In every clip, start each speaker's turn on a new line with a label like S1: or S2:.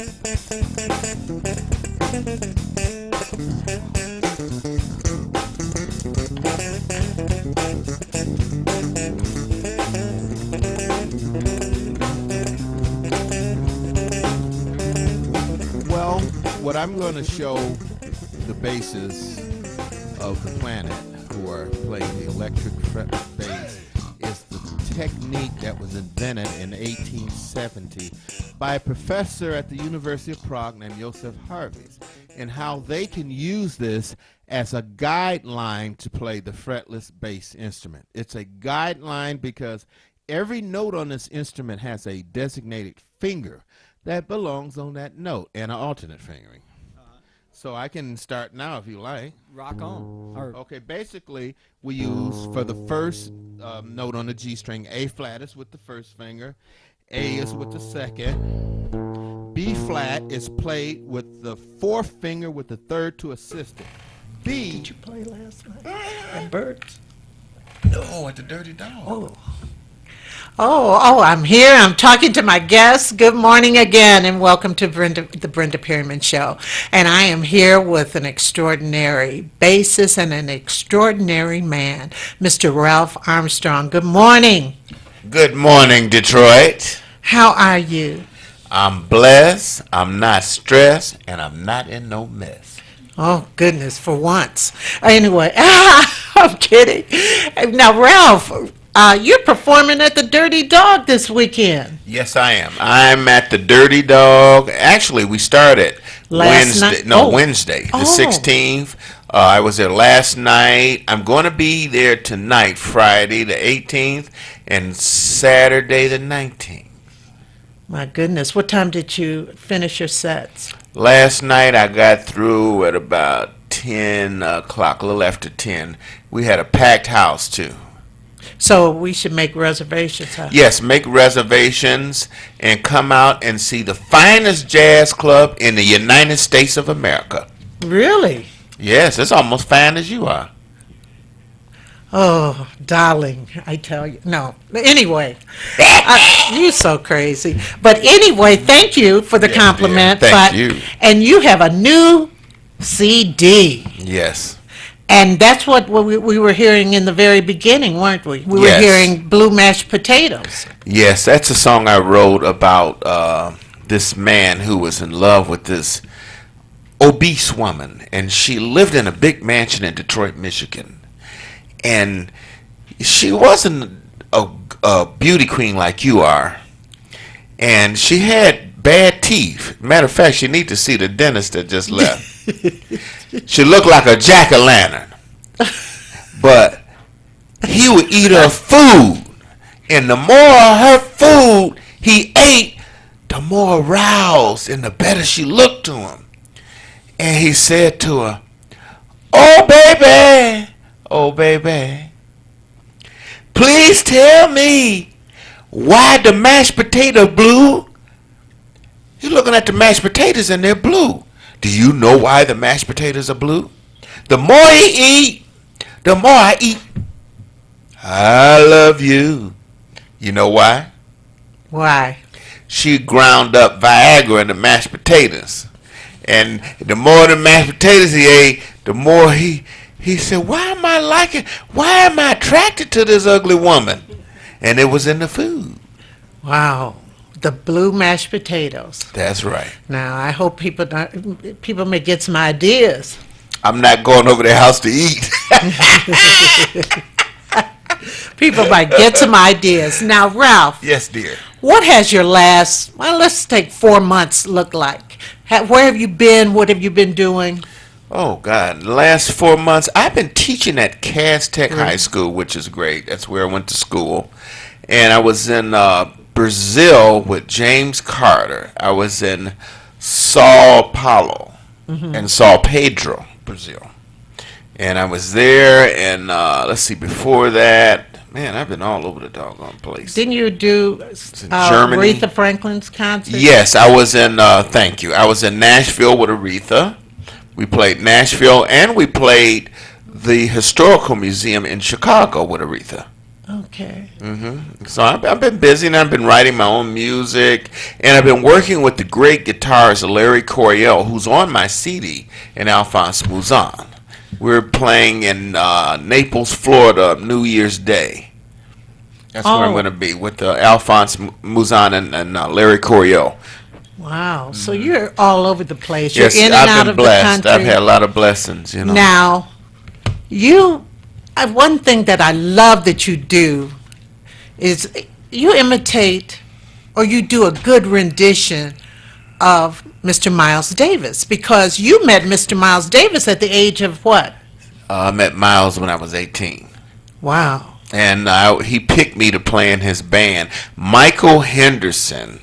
S1: Well, what I'm going to show the basses of the planet who are playing the electric fretless bass is the technique that was invented in 1870 by a professor at the University of Prague named Joseph Harveys, and how they can use this as a guideline to play the fretless bass instrument. It's a guideline because every note on this instrument has a designated finger that belongs on that note and an alternate fingering. So I can start now if you like.
S2: Rock on.
S1: Okay, basically we use for the first note on the G string, A flat is with the first finger, A is with the second, B flat is played with the fourth finger with the third to assist it. B.
S3: Did you play last night at Birds?
S1: No, at the Dirty Dog.
S3: I'm here. I'm talking to my guests. Good morning again, and welcome to the Brenda Perryman Show. And I am here with an extraordinary bassist and an extraordinary man, Mr. Ralph Armstrong. Good morning.
S4: Good morning, Detroit.
S3: How are you?
S4: I'm blessed, I'm not stressed, and I'm not in no mess.
S3: Oh, goodness, for once. Anyway, I'm kidding. Now, Ralph, you're performing at the Dirty Dog this weekend.
S4: Yes, I am. I'm at the Dirty Dog. Actually, we started Wednesday, the 16th. I was there last night. I'm going to be there tonight, Friday the 18th, and Saturday the 19th.
S3: My goodness, what time did you finish your sets?
S4: Last night I got through at about 10 o'clock, a little after 10. We had a packed house, too.
S3: So we should make reservations, huh?
S4: Yes, make reservations and come out and see the finest jazz club in the United States of America.
S3: Really?
S4: Yes, it's almost fine as you are.
S3: Oh, darling, I tell you. No. Anyway, you're so crazy. But anyway, thank you for the compliment.
S4: Dear. Thank you.
S3: And you have a new CD.
S4: Yes.
S3: And that's what we were hearing in the very beginning, weren't we? We were hearing Blue Mashed Potatoes.
S4: Yes, that's a song I wrote about this man who was in love with this obese woman. And she lived in a big mansion in Detroit, Michigan. And she wasn't a beauty queen like you are. And she had bad teeth. Matter of fact, she need to see the dentist that just left. She looked like a jack-o'-lantern. But he would eat her food. And the more of her food he ate, the more aroused and the better she looked to him. And he said to her, oh baby, please tell me why the mashed potato blue? You're looking at the mashed potatoes and they're blue. Do you know why the mashed potatoes are blue? The more he eat, the more I eat. I love you. You know why?
S3: Why?
S4: She ground up Viagra in the mashed potatoes. And the more the mashed potatoes he ate, the more he said, why am I attracted to this ugly woman? And it was in the food.
S3: Wow. The blue mashed potatoes.
S4: That's right.
S3: Now, I hope people may get some ideas.
S4: I'm not going over their house to eat.
S3: People might get some ideas. Now, Ralph.
S4: Yes, dear.
S3: What has your last, let's take 4 months look like? Where have you been? What have you been doing?
S4: Oh, God. The last 4 months, I've been teaching at Cass Tech High School, which is great. That's where I went to school. And I was in Brazil with James Carter. I was in Sao Paulo and Sao Pedro, Brazil. And I was there, and let's see, before that, man, I've been all over the doggone place.
S3: Didn't you do
S4: Germany.
S3: Aretha Franklin's concert?
S4: Yes, I was in, thank you. I was in Nashville with Aretha. We played Nashville, and we played the Historical Museum in Chicago with Aretha.
S3: Okay.
S4: So I've been busy, and I've been writing my own music, and I've been working with the great guitarist Larry Coryell, who's on my CD, and Alphonse Mouzon. We're playing in Naples, Florida, New Year's Day. That's where I'm
S3: Oh.
S4: going to be with Alphonse Mouzon and Larry Coryell.
S3: Wow. So you're all over the place.
S4: Yes,
S3: You're in and
S4: I've
S3: out
S4: been
S3: of the
S4: blessed.
S3: country.
S4: I've had a lot of blessings, you know.
S3: Now, one thing that I love that you do is you imitate or you do a good rendition of Mr. Miles Davis, because you met Mr. Miles Davis at the age of what?
S4: I met Miles when I was 18.
S3: Wow.
S4: And he picked me to play in his band. Michael Henderson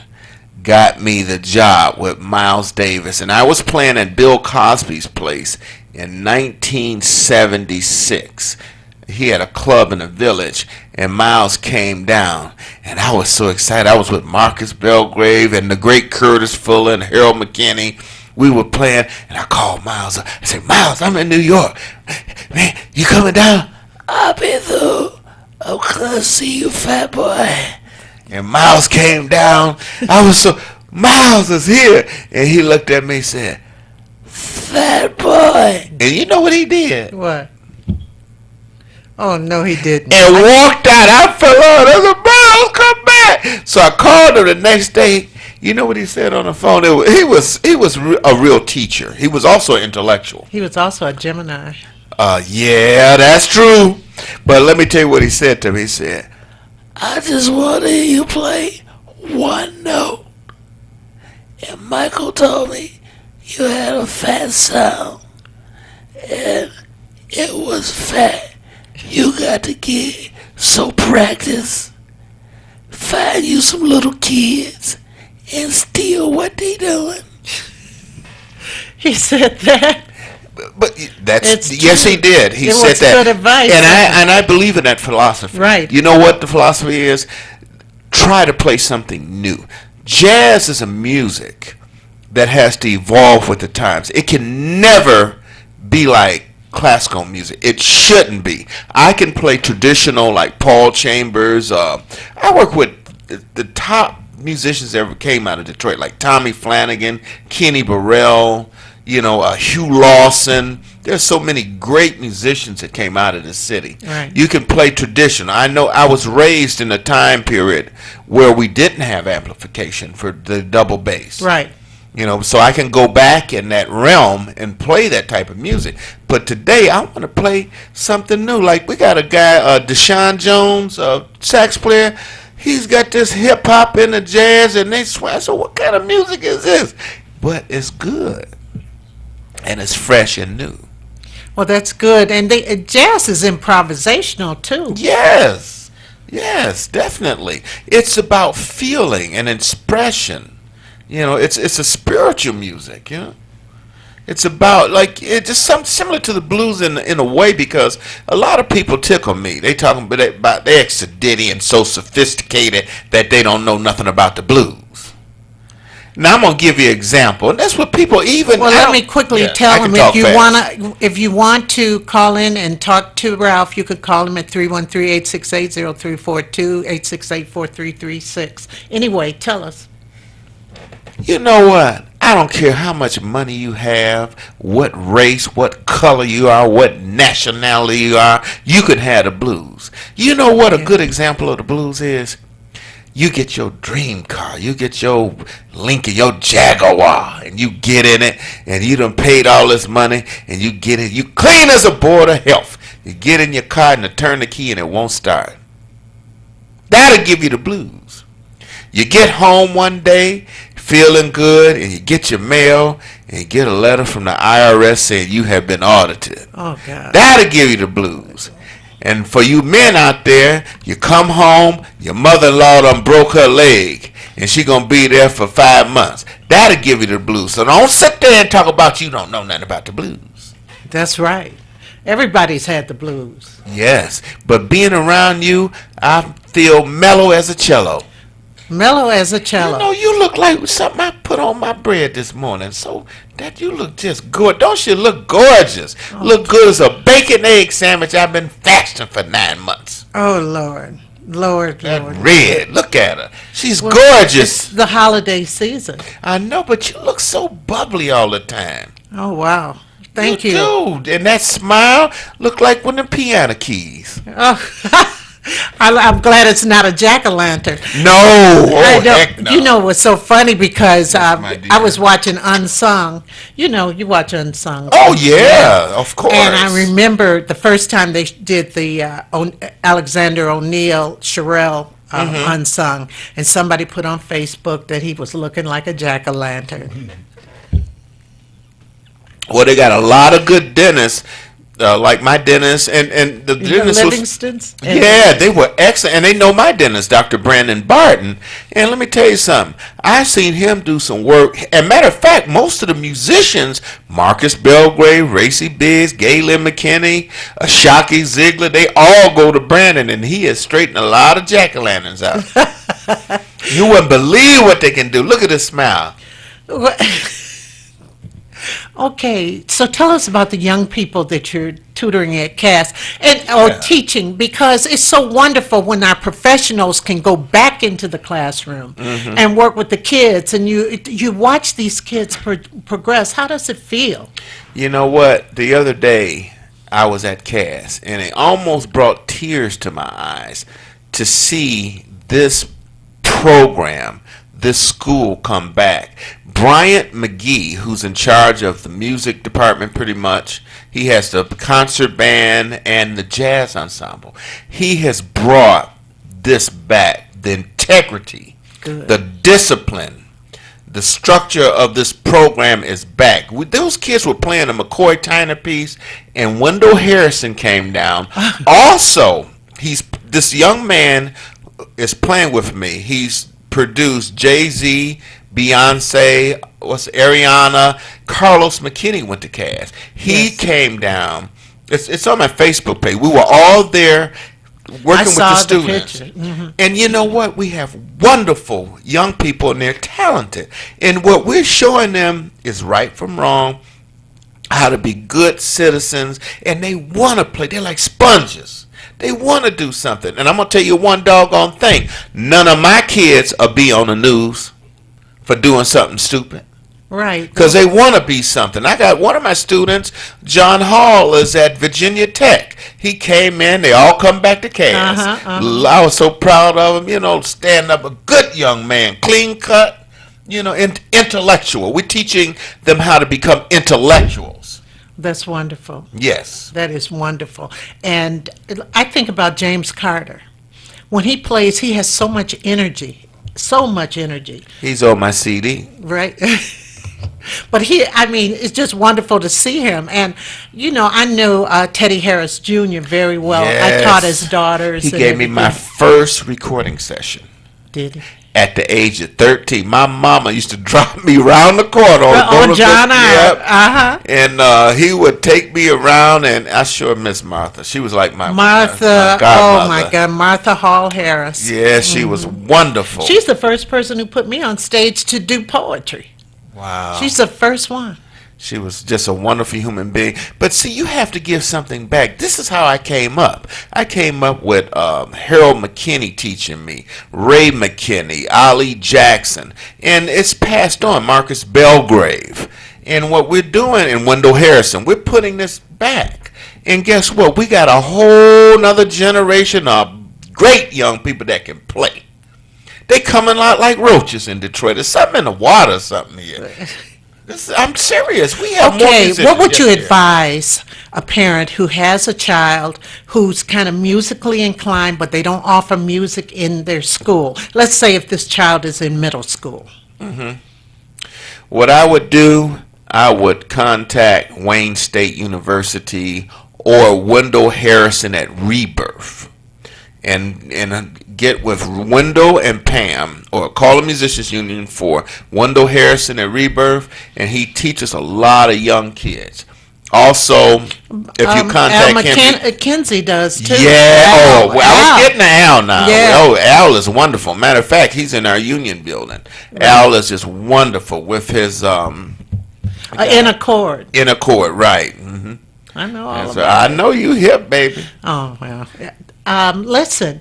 S4: got me the job with Miles Davis, and I was playing at Bill Cosby's place in 1976. He had a club in the Village, and Miles came down, and I was so excited. I was with Marcus Belgrave and the great Curtis Fuller and Harold McKinney. We were playing, and I called Miles up. I said, Miles, I'm in New York. Man, you coming down? I'll be through. I'm gonna see you, fat boy. And Miles came down. I was so, Miles is here. And he looked at me and said, fat boy. And you know what he did?
S3: What? Oh, no, he didn't.
S4: And walked out. I fell out. I said, Miles, come back. So I called him the next day. You know what he said on the phone? He was a real teacher. He was also an intellectual.
S3: He was also a Gemini.
S4: Yeah, that's true. But let me tell you what he said to me. He said, I just want to hear you play one note. And Michael told me you had a fat sound. And it was fat. You got to get so practice. Find you some little kids and steal what they doing.
S3: He said that.
S4: But that's
S3: It's
S4: yes,
S3: true.
S4: he did. He
S3: It
S4: said
S3: was
S4: that,
S3: good advice.
S4: and I believe in that philosophy.
S3: Right.
S4: You know what the philosophy is? Try to play something new. Jazz is a music that has to evolve with the times. It can never be like classical music. It shouldn't be. I can play traditional like Paul Chambers. I work with the top musicians that ever came out of Detroit, like Tommy Flanagan, Kenny Burrell, Hugh Lawson. There's so many great musicians that came out of the city.
S3: Right.
S4: You can play traditional. I know I was raised in a time period where we didn't have amplification for the double bass.
S3: Right.
S4: So I can go back in that realm and play that type of music. But today I want to play something new. Like we got a guy, Deshaun Jones, sax player. He's got this hip hop and the jazz, and they swear. So what kind of music is this? But it's good, and it's fresh and new.
S3: Well, that's good. And jazz is improvisational, too.
S4: Yes, definitely. It's about feeling and expression. It's a spiritual music. It's about it's just something similar to the blues in a way, because a lot of people tickle me. They talking about they're sedity and so sophisticated that they don't know nothing about the blues. Now I'm gonna give you an example, and that's what people even.
S3: Well, let me quickly tell them, if you want to call in and talk to Ralph, you could call him at 313-868-0342, 868-4336. Anyway, tell us.
S4: You know what? I don't care how much money you have, what race, what color you are, what nationality you are. You could have the blues. You know what a good example of the blues is? You get your dream car, you get your Lincoln, your Jaguar, and you get in it, and you done paid all this money, and you get it, you clean as a board of health. You get in your car and you turn the key and it won't start. That'll give you the blues. You get home one day feeling good, and you get your mail and you get a letter from the IRS saying you have been audited.
S3: Oh, God.
S4: That'll give you the blues. And for you men out there, you come home, your mother-in-law done broke her leg, and she gonna be there for 5 months. That'll give you the blues. So don't sit there and talk about you don't know nothing about the blues.
S3: That's right. Everybody's had the blues.
S4: Yes, but being around you, I feel mellow as a cello.
S3: Mellow as a
S4: You
S3: cello.
S4: know, you look like something I put on my bread this morning. So that you look just good. Don't you look gorgeous? Look good as a bacon egg sandwich. I've been fasting for 9 months.
S3: Oh, Lord. Lord,
S4: That
S3: Lord.
S4: red. Look at her. She's
S3: Well,
S4: gorgeous.
S3: it's the holiday season.
S4: I know, but you look so bubbly all the time.
S3: Oh, wow. Thank you.
S4: do. And that smile look like one of the piano keys.
S3: Oh, I'm glad it's not a jack-o'-lantern.
S4: No.
S3: I
S4: Oh,
S3: know,
S4: heck no.
S3: You know what's so funny because
S1: my dear.
S3: I was watching Unsung. You know, you watch Unsung.
S4: Oh, yeah. Of course.
S3: And I remember the first time they did the Alexander O'Neill Sherrill Unsung, and somebody put on Facebook that he was looking like a jack-o'-lantern.
S4: Well, they got a lot of good dentists, like my dentist, and the dentist was,
S3: Livingston's?
S4: yeah, they were excellent, and they know my dentist, Dr. Brandon Barton. And let me tell you something, I seen him do some work. And matter of fact, most of the musicians, Marcus Belgrave, Racy Biggs, Galen McKinney, Shockey Ziegler, they all go to Brandon, and he has straightened a lot of jack-o'-lanterns out. You wouldn't believe what they can do. Look at his smile.
S3: Okay, so tell us about the young people that you're tutoring at Cass or teaching, because it's so wonderful when our professionals can go back into the classroom and work with the kids, and you watch these kids progress. How does it feel?
S4: You know what? The other day, I was at Cass, and it almost brought tears to my eyes to see this program, this school come back. Bryant McGee, who's in charge of the music department pretty much, he has the concert band and the jazz ensemble. He has brought this back, the integrity,
S3: Good.
S4: the discipline, the structure of this program is back. Those kids were playing a McCoy Tyner piece, and Wendell Harrison came down. Also, this young man is playing with me. He's produced Jay-Z, Beyonce, Ariana, Carlos McKinney went to Cass. He came down. It's on my Facebook page. We were all there working with the students. And you know what? We have wonderful young people, and they're talented. And what we're showing them is right from wrong, how to be good citizens, and they want to play. They're like sponges. They want to do something. And I'm going to tell you one doggone thing. None of my kids will be on the news for doing something stupid.
S3: Right.
S4: Because they want to be something. I got one of my students, John Hall, is at Virginia Tech. He came in. They all come back to Cass. I was so proud of him. You know, stand up, a good young man, clean cut, you know, intellectual. We're teaching them how to become intellectuals.
S3: That's wonderful.
S4: Yes.
S3: That is wonderful. And I think about James Carter. When he plays, he has so much energy. So much energy.
S4: He's on my CD.
S3: Right? But it's just wonderful to see him. And, you know, I know Teddy Harris Jr. very well.
S4: Yes.
S3: I taught his daughters.
S4: He
S3: and
S4: gave me my
S3: everything.
S4: first recording session.
S3: Did he?
S4: At the age of 13, my mama used to drop me around the corner
S3: On John
S4: Yep.
S3: Uh-huh.
S4: And he would take me around, and I sure miss Martha. She was like my
S3: Martha,
S4: godmother.
S3: oh my God, Martha Hall Harris.
S4: Yeah, she was wonderful.
S3: She's the first person who put me on stage to do poetry.
S4: Wow.
S3: She's the first one.
S4: She was just a wonderful human being. But see, you have to give something back. This is how I came up. I came up with Harold McKinney teaching me, Ray McKinney, Ali Jackson, and it's passed on, Marcus Belgrave. And what we're doing, and Wendell Harrison, we're putting this back. And guess what? We got a whole nother generation of great young people that can play. They coming out like roaches in Detroit. There's something in the water or something here. I'm serious. We have more
S3: Okay,
S4: musicians.
S3: what would you
S4: Yes, dear.
S3: advise a parent who has a child who's kind of musically inclined, but they don't offer music in their school? Let's say if this child is in middle school.
S4: What I would do, I would contact Wayne State University or Wendell Harrison at Rebirth and get with Wendell and Pam, or call the Musicians Union for Wendell Harrison at Rebirth, and he teaches a lot of young kids. Also, if you contact him,
S3: Kinsey does too.
S4: yeah.
S3: Al,
S4: Oh, well, I was
S3: Al.
S4: getting to Al now.
S3: Yeah.
S4: Oh, Al is wonderful. Matter of fact, he's in our union building.
S3: Right.
S4: Al is just wonderful with his
S3: In Accord.
S4: in accord, right? Hmm.
S3: I know all
S4: So
S3: about
S4: I know you hip, baby.
S3: Oh, well. Listen,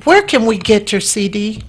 S3: where can we get your CD?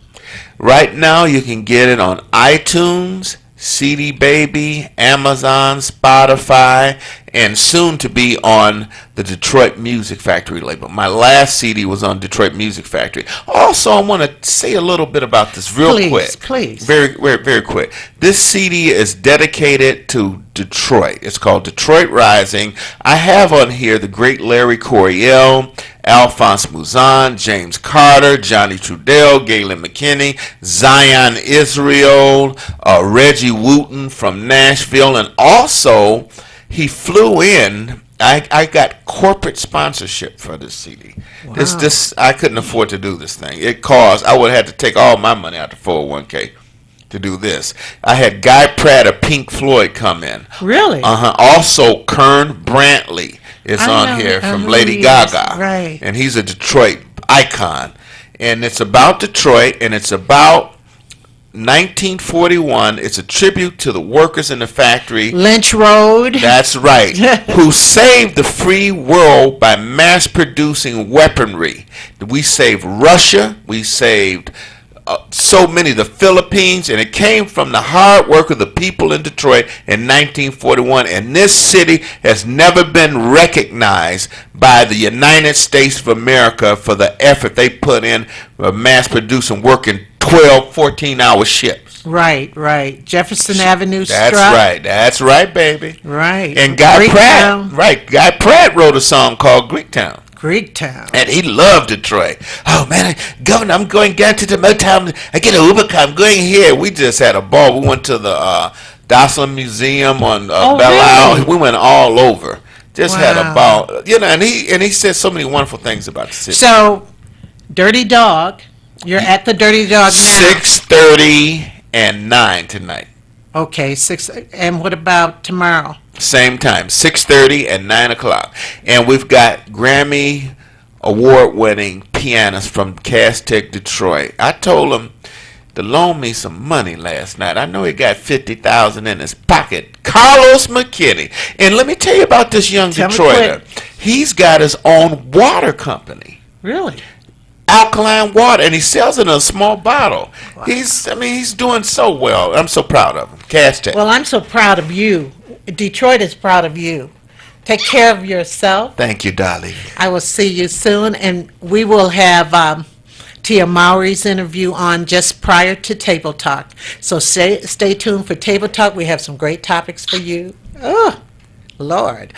S4: Right now, you can get it on iTunes, CD Baby, Amazon, Spotify, and soon to be on the Detroit Music Factory label. My last CD was on Detroit Music Factory. Also, I want to say a little bit about this real quick.
S3: Please.
S4: Very, very, very quick. This CD is dedicated to Detroit. It's called Detroit Rising. I have on here the great Larry Coryell, Alphonse Mouzon, James Carter, Johnny Trudell, Galen McKinney, Zion Israel, Reggie Wooten from Nashville, and also he flew in. I got corporate sponsorship for this CD.
S3: Wow.
S4: This I couldn't afford to do this thing. It cost. I would have had to take all my money out of 401k to do this. I had Guy Pratt of Pink Floyd come in.
S3: Really?
S4: Also, Kern Brantley is
S3: I
S4: on
S3: know
S4: here from
S3: who
S4: Lady
S3: he
S4: Gaga.
S3: is. Right.
S4: And he's a Detroit icon. And it's about Detroit, and it's about 1941. It's a tribute to the workers in the factory.
S3: Lynch Road.
S4: That's right. Who saved the free world by mass producing weaponry. We saved Russia. We saved so many, the Philippines, and it came from the hard work of the people in Detroit in 1941. And this city has never been recognized by the United States of America for the effort they put in mass producing, working 12, 14-hour shifts.
S3: Right. Jefferson Avenue
S4: That's
S3: struck.
S4: right. That's right, baby.
S3: Right.
S4: And Guy
S3: Greektown.
S4: Pratt, right? Guy Pratt wrote a song called Greektown.
S3: Greektown.
S4: And he loved Detroit. Oh man, Governor, I'm going down to the Motown. I get an Uber car. I'm going here. We just had a ball. We went to the Jocelyn Museum on Belle Isle.
S3: Really?
S4: We went all over. Just had a
S3: Wow.
S4: ball. You know, and he said so many wonderful things about the city.
S3: So, Dirty Dog. You're at the Dirty Dog now.
S4: 6:30 and 9 tonight.
S3: Okay, 6. And what about tomorrow?
S4: Same time, 6:30 and 9 o'clock. And we've got Grammy award-winning pianist from Castech, Detroit. I told him to loan me some money last night. I know he got $50,000 in his pocket. Carlos McKinney. And let me tell you about this young
S3: Tell me
S4: Detroiter.
S3: quick.
S4: He's got his own water company.
S3: Really?
S4: Alkaline water, and he sells it in a small bottle. He's doing so well. I'm so proud of him. Castech.
S3: Well, I'm so proud of you. Detroit is proud of you. Take care of yourself.
S4: Thank you, darling.
S3: I will see you soon, and we will have Tia Mowry's interview on just prior to Table Talk. So stay tuned for Table Talk. We have some great topics for you. Oh, Lord.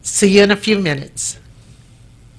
S3: See you in a few minutes.